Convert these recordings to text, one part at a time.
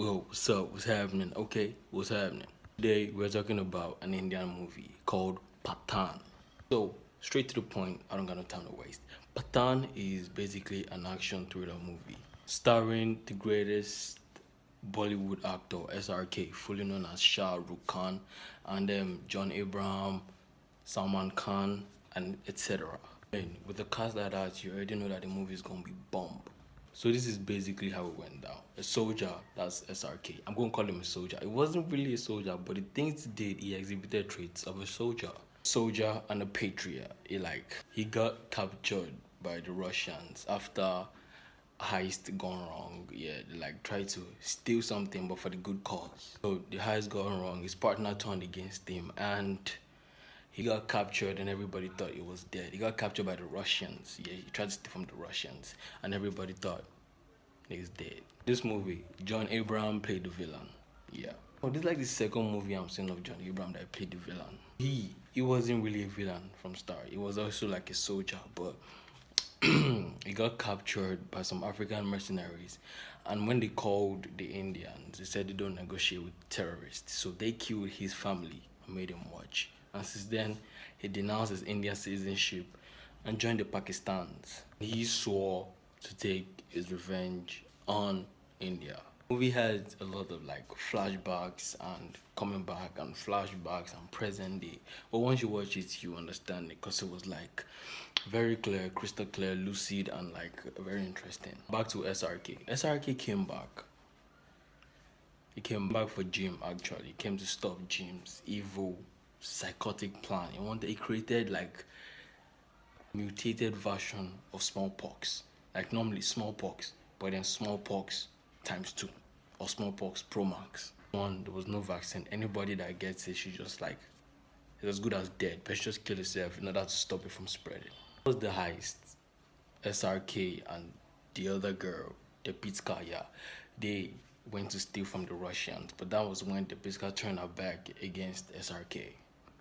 Well, what's up? What's happening? Okay, what's happening? Today we're talking about an Indian movie called Pathaan. So, straight to the point, I don't got no time to waste. Pathaan is basically an action thriller movie starring the greatest Bollywood actor SRK, fully known as Shah Rukh Khan, and John Abraham, Salman Khan, and etc. And with the cast like that, you already know that the movie is gonna be bomb. So this is basically how it went down. A soldier, that's SRK. I'm going to call him a soldier. It wasn't really a soldier, but the things he did, he exhibited traits of a soldier. Soldier and a patriot. He got captured by the Russians after a heist gone wrong. Yeah, they tried to steal something, but for the good cause. So the heist gone wrong. His partner turned against him, and he got captured and everybody thought he was dead. He got captured by the Russians. Yeah, he tried to steal from the Russians and everybody thought he's dead. This movie, John Abraham played the villain. Yeah. Oh, this is like the second movie I'm seeing of John Abraham that played the villain. He wasn't really a villain from start. He was also like a soldier, but he got captured by some African mercenaries. And when they called the Indians, they said they don't negotiate with terrorists. So they killed his family and made him watch. And since then, he denounced his Indian citizenship and joined the Pakistans. He swore to take his revenge on India. The movie had a lot of flashbacks and coming back and flashbacks and present day. But once you watch it, you understand it because it was very clear, crystal clear, lucid, and very interesting. Back to SRK. SRK came back. He came back for Jim actually. He came to stop Jim's evil, psychotic plan. He created mutated version of smallpox. Like normally smallpox, but then smallpox times 2 or smallpox pro max. One, there was no vaccine. Anybody that gets it should just it's as good as dead. But just kill yourself in order to stop it from spreading. That was the heist. SRK and the other girl, the Pitska, yeah, they went to steal from the Russians, but that was when the Pitska turned her back against SRK.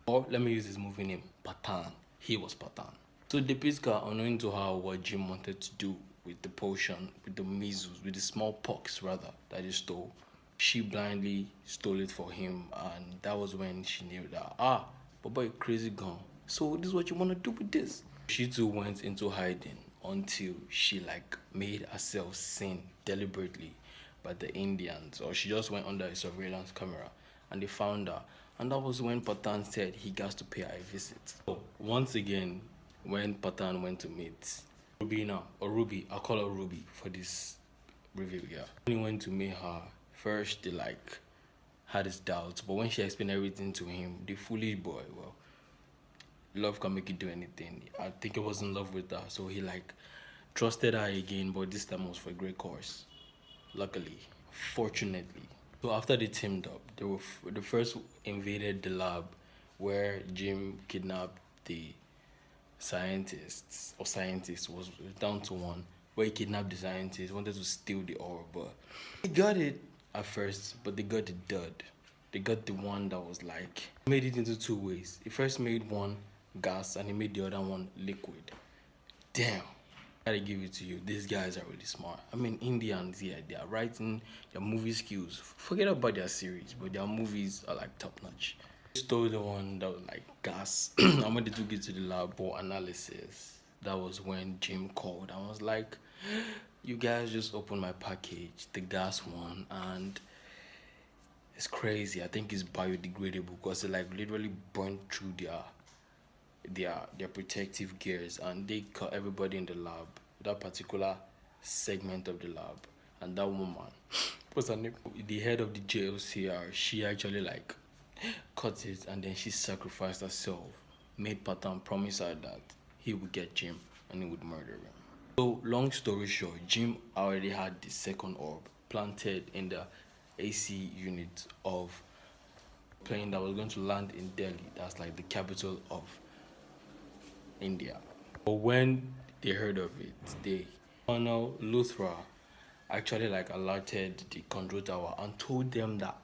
Or let me use his movie name, Pathaan. He was Pathaan. So the Pitska, unknowing to her what Jim wanted to do with the potion, with the measles, with the smallpox rather, that he stole, she blindly stole it for him, and that was when she knew that, but boy, crazy gone. So this is what you want to do with this. She too went into hiding until she made herself seen deliberately by the Indians, or she just went under a surveillance camera and they found her. And that was when Pathaan said he got to pay her a visit. So once again, when Pathaan went to meet Rubina, or Ruby, I'll call her Ruby for this review, yeah. When he went to meet her, first they had his doubts, but when she explained everything to him, the foolish boy, well, love can make you do anything. I think he was in love with her, so he trusted her again, but this time was for a great cause. Luckily, fortunately. So after they teamed up, they first invaded the lab where Jim kidnapped the scientists was down to one, where he kidnapped the scientists, wanted to steal the ore, but he got it at first, but they got the dud. They got the one that was made it into 2 ways. He first made one gas and he made the other one liquid. Damn. I gotta give it to you. These guys are really smart. I mean, Indians, yeah, they are writing their movie skills. Forget about their series, but their movies are top notch. They stole the one that was gas. And when they took it to the lab for analysis, that was when Jim called. I was like, you guys just opened my package, the gas one, and it's crazy. I think it's biodegradable because it literally burned through their protective gears, and they caught everybody in the lab, that particular segment of the lab. And that woman, what's her name, the head of the JLCR, she actually cut it, and then she sacrificed herself, made Pathaan promise her that he would get Jim and he would murder him. So long story short, Jim already had the second orb planted in the AC unit of plane that was going to land in Delhi. That's the capital of India. But when they heard of it, Colonel Luthra actually alerted the control tower and told them that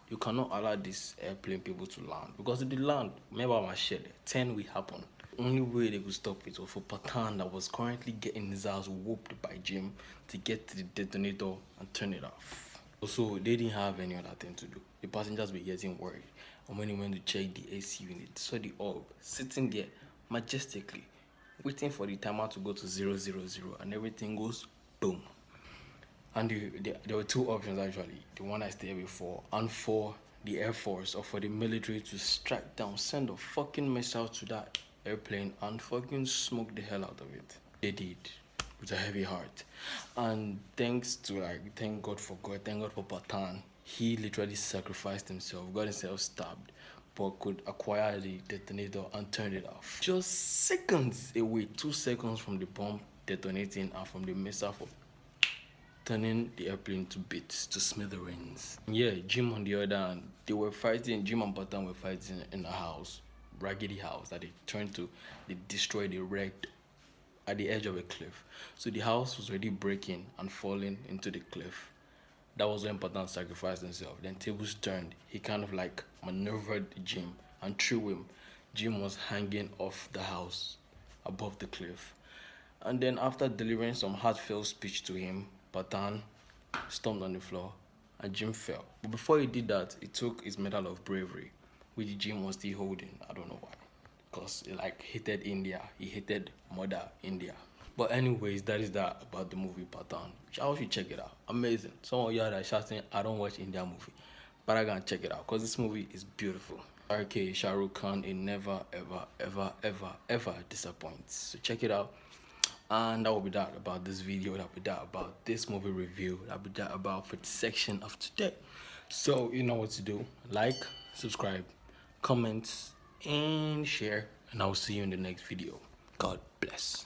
you cannot allow this airplane people to land, because if they land, remember my shit, 10 will happen. The only way they could stop it was for Pathaan, that was currently getting his ass whooped by Jim, to get to the detonator and turn it off. Also, they didn't have any other thing to do. The passengers were getting worried. And when he went to check the AC unit, saw the orb sitting there majestically, waiting for the timer to go to 000, and everything goes boom. And there were two options actually. The one I stayed before, and for the Air Force or for the military to strike down, send a fucking missile to that airplane and fucking smoke the hell out of it. They did, with a heavy heart. And thanks to thank God for Pathaan. He literally sacrificed himself, got himself stabbed, but could acquire the detonator and turn it off. Just seconds away, 2 seconds from the bomb detonating and from the missile for turning the airplane to bits, to smithereens. Yeah, Jim on the other hand, they were fighting, Jim and Pathaan were fighting in a house, raggedy house that they destroyed, they wrecked at the edge of a cliff. So the house was already breaking and falling into the cliff. That was when Pathaan sacrificed himself. Then tables turned. He kind of like maneuvered Jim and threw him. Jim was hanging off the house above the cliff. And then after delivering some heartfelt speech to him, Pathaan stomped on the floor and Jim fell. But before he did that, he took his medal of bravery, which Jim was still holding. I don't know why. Because he hated India. He hated Mother India. But anyways, that is that about the movie Pathaan. Y'all should check it out. Amazing. Some of y'all are shouting, I don't watch India movie. But I gotta check it out because this movie is beautiful. RK Shah Rukh Khan, it never, ever, ever, ever, ever disappoints. So check it out. And that will be that about this video. That will be that about this movie review. That will be that about for the section of today. So you know what to do. Like, subscribe, comment, and share. And I will see you in the next video. God bless.